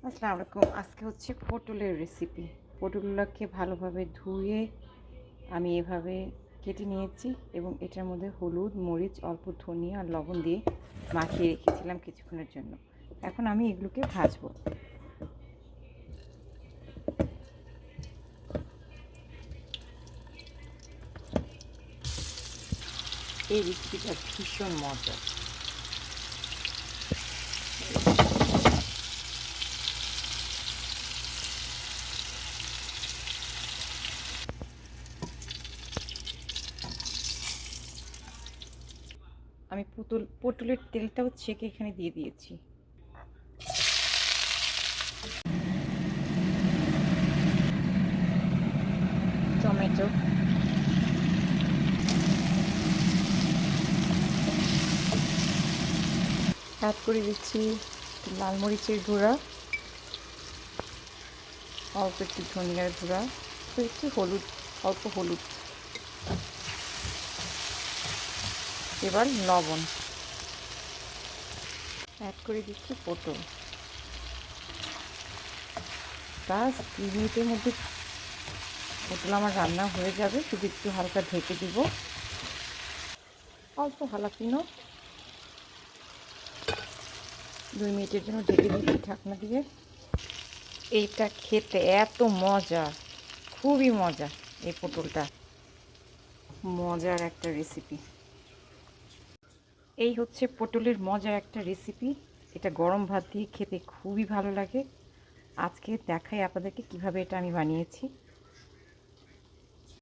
আসসালামু আলাইকুম। আজকে হচ্ছে পটলের রেসিপি। পটলগুলোকে ভালোভাবে ধুয়ে আমি এভাবে কেটে নিয়েছি এবং এটার মধ্যে হলুদ, মরিচ, অল্প ধনিয়া আর লবণ দিয়ে মাখিয়ে রেখেছিলাম কিছুক্ষণের জন্য। এখন আমি এগুলোকে ভাজবো। এই রেসিপিটা ভীষণ মজার। আমি পটলের তেলটাও ছেঁকে এখানে দিয়ে দিয়েছি। টমেটো, অ্যাড করে দিচ্ছি লাল মরিচের গুঁড়া, অল্প একটু ধনিয়ার গুঁড়া, একটু হলুদ, অল্প হলুদ, এবার লবণ অ্যাড করে দিচ্ছি পটল। ব্যাস 2 মিনিটের মধ্যে পটল আমার রান্না হয়ে যাবে। শুধু একটু হালকা ঢেকে দিব, অল্প হালাপিনো 2 মিনিটের জন্য ঢেকে দিচ্ছি ঢাকনা দিয়ে। এইটা খেতে এত মজা, খুবই মজা। এই পটলটা মজার একটা রেসিপি। এই হচ্ছে পটলের মজার একটা রেসিপি। এটা গরম ভাত দিয়ে খেতে খুবই ভালো লাগে। আজকে দেখাই আপনাদেরকে কিভাবে এটা আমি বানিয়েছি।